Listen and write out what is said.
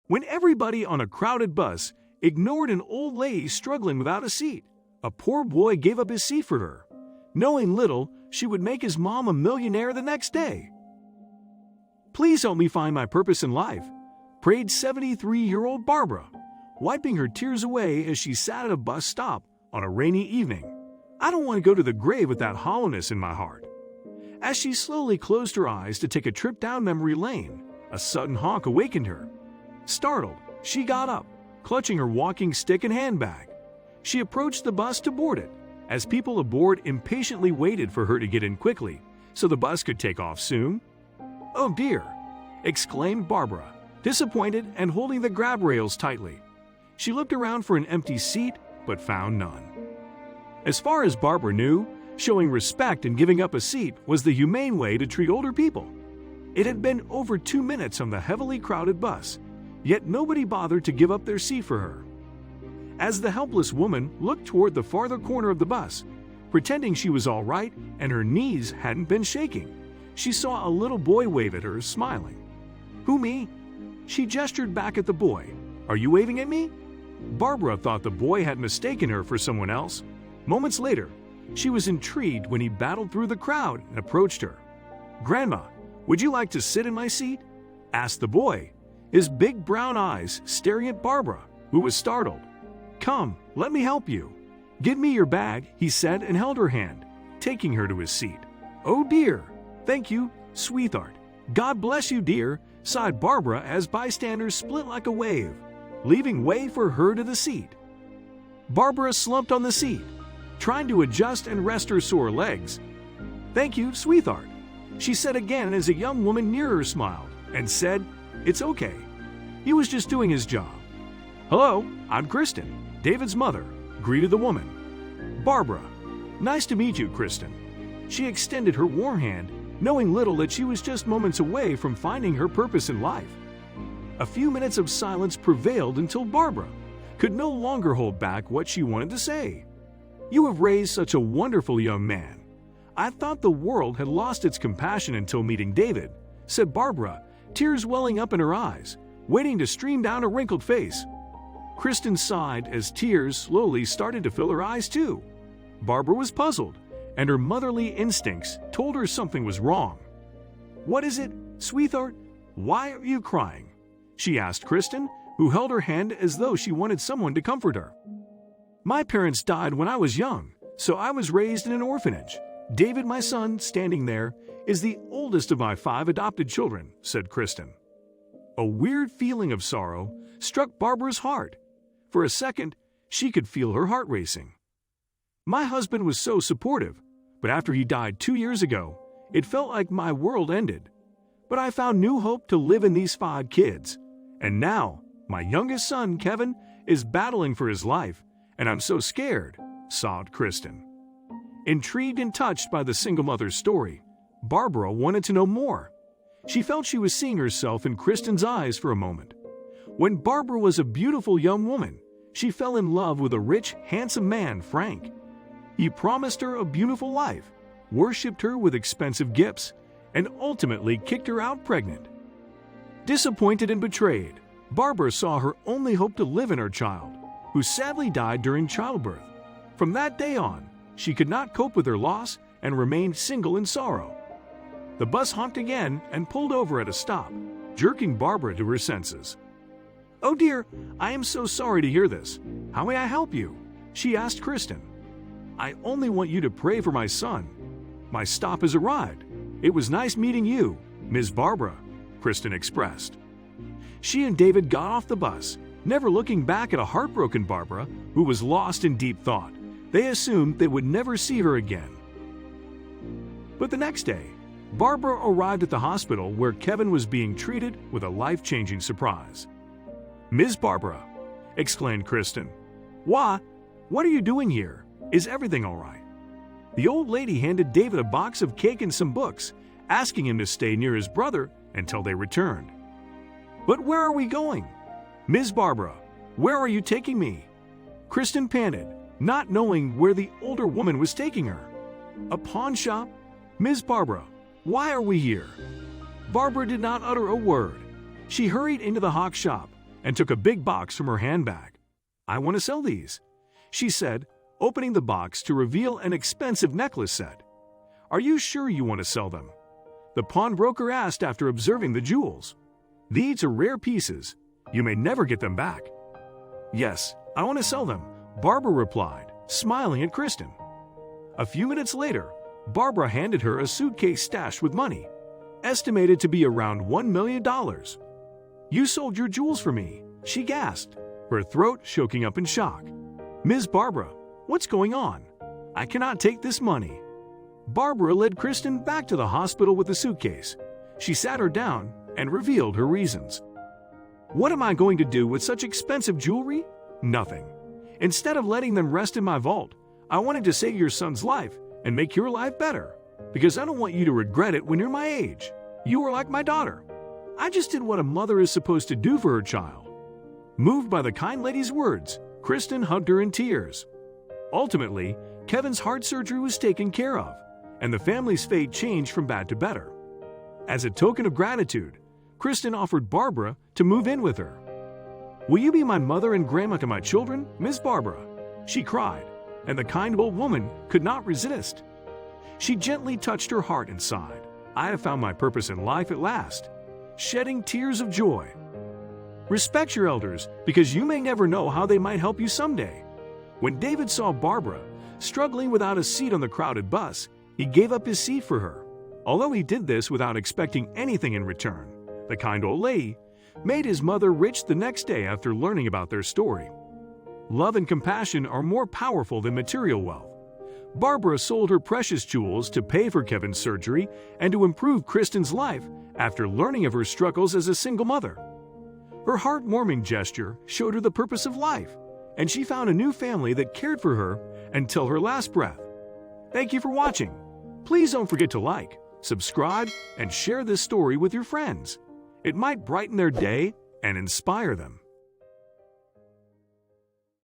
When everybody on a crowded bus ignored an old lady struggling without a seat, a poor boy gave up his seat for her, knowing little she would make his mom a millionaire the next day. "Please help me find my purpose in life," prayed 73-year-old Barbara, wiping her tears away as she sat at a bus stop on a rainy evening. "I don't want to go to the grave with that hollowness in my heart." As she slowly closed her eyes to take a trip down memory lane, a sudden honk awakened her. Startled, she got up, clutching her walking stick and handbag. She approached the bus to board it, as people aboard impatiently waited for her to get in quickly so the bus could take off soon. "Oh dear!" exclaimed Barbara, disappointed and holding the grab rails tightly. She looked around for an empty seat, but found none. As far as Barbara knew, showing respect and giving up a seat was the humane way to treat older people. It had been over 2 minutes on the heavily crowded bus, yet nobody bothered to give up their seat for her. As the helpless woman looked toward the farther corner of the bus, pretending she was all right and her knees hadn't been shaking, she saw a little boy wave at her, smiling. "Who, me?" She gestured back at the boy. "Are you waving at me?" Barbara thought the boy had mistaken her for someone else. Moments later, she was intrigued when he battled through the crowd and approached her. "Grandma, would you like to sit in my seat?" asked the boy, his big brown eyes staring at Barbara, who was startled. "Come, let me help you. Give me your bag," he said and held her hand, taking her to his seat. "Oh dear, thank you, sweetheart. God bless you, dear," sighed Barbara as bystanders split like a wave, leaving way for her to the seat. Barbara slumped on the seat, trying to adjust and rest her sore legs. "Thank you, sweetheart," she said again as a young woman near her smiled and said, "It's okay. He was just doing his job." "Hello, I'm Kristen, David's mother," greeted the woman. "Barbara, nice to meet you, Kristen." She extended her warm hand, knowing little that she was just moments away from finding her purpose in life. A few minutes of silence prevailed until Barbara could no longer hold back what she wanted to say. "You have raised such a wonderful young man. I thought the world had lost its compassion until meeting David," said Barbara, tears welling up in her eyes, waiting to stream down her wrinkled face. Kristen sighed as tears slowly started to fill her eyes too. Barbara was puzzled, and her motherly instincts told her something was wrong. "What is it, sweetheart? Why are you crying?" she asked Kristen, who held her hand as though she wanted someone to comfort her. "My parents died when I was young, so I was raised in an orphanage. David, my son, standing there, is the oldest of my 5 adopted children," said Kristen. A weird feeling of sorrow struck Barbara's heart. For a second, she could feel her heart racing. "My husband was so supportive, but after he died 2 years ago, it felt like my world ended. But I found new hope to live in these 5 kids. And now, my youngest son, Kevin, is battling for his life, and I'm so scared," sobbed Kristen. Intrigued and touched by the single mother's story, Barbara wanted to know more. She felt she was seeing herself in Kristen's eyes for a moment. When Barbara was a beautiful young woman, she fell in love with a rich, handsome man, Frank. He promised her a beautiful life, worshipped her with expensive gifts, and ultimately kicked her out pregnant. Disappointed and betrayed, Barbara saw her only hope to live in her child, who sadly died during childbirth. From that day on, she could not cope with her loss and remained single in sorrow. The bus honked again and pulled over at a stop, jerking Barbara to her senses. "Oh dear, I am so sorry to hear this. How may I help you?" she asked Kristen. "I only want you to pray for my son. My stop has arrived. It was nice meeting you, Ms. Barbara," Kristen expressed. She and David got off the bus, never looking back at a heartbroken Barbara who was lost in deep thought. They assumed they would never see her again. But the next day, Barbara arrived at the hospital where Kevin was being treated with a life-changing surprise. "Ms. Barbara," exclaimed Kristen. What are you doing here? Is everything all right?" The old lady handed David a box of cake and some books, asking him to stay near his brother until they returned. "But where are we going?" "Ms. Barbara, where are you taking me?" Kristen panted, not knowing where the older woman was taking her. "A pawn shop? Ms. Barbara, why are we here?" Barbara did not utter a word. She hurried into the hawk shop and took a big box from her handbag. "I want to sell these," she said, opening the box to reveal an expensive necklace set. "Are you sure you want to sell them?" the pawnbroker asked after observing the jewels. "These are rare pieces. You may never get them back." "Yes, I want to sell them," Barbara replied, smiling at Kristen. A few minutes later, Barbara handed her a suitcase stashed with money, estimated to be around $1 million. "You sold your jewels for me," she gasped, her throat choking up in shock. "Ms. Barbara, what's going on? I cannot take this money." Barbara led Kristen back to the hospital with the suitcase. She sat her down and revealed her reasons. "What am I going to do with such expensive jewelry? Nothing. Instead of letting them rest in my vault, I wanted to save your son's life and make your life better, because I don't want you to regret it when you're my age. You are like my daughter. I just did what a mother is supposed to do for her child." Moved by the kind lady's words, Kristen hugged her in tears. Ultimately, Kevin's heart surgery was taken care of, and the family's fate changed from bad to better. As a token of gratitude, Kristen offered Barbara to move in with her. "Will you be my mother and grandma to my children, Miss Barbara?" she cried, and the kind old woman could not resist. She gently touched her heart and sighed, "I have found my purpose in life at last," shedding tears of joy. Respect your elders, because you may never know how they might help you someday. When David saw Barbara struggling without a seat on the crowded bus, he gave up his seat for her. Although he did this without expecting anything in return, the kind old lady made his mother rich the next day after learning about their story. Love and compassion are more powerful than material wealth. Barbara sold her precious jewels to pay for Kevin's surgery and to improve Kristen's life after learning of her struggles as a single mother. Her heartwarming gesture showed her the purpose of life, and she found a new family that cared for her until her last breath. Thank you for watching. Please don't forget to like, subscribe, and share this story with your friends. It might brighten their day and inspire them.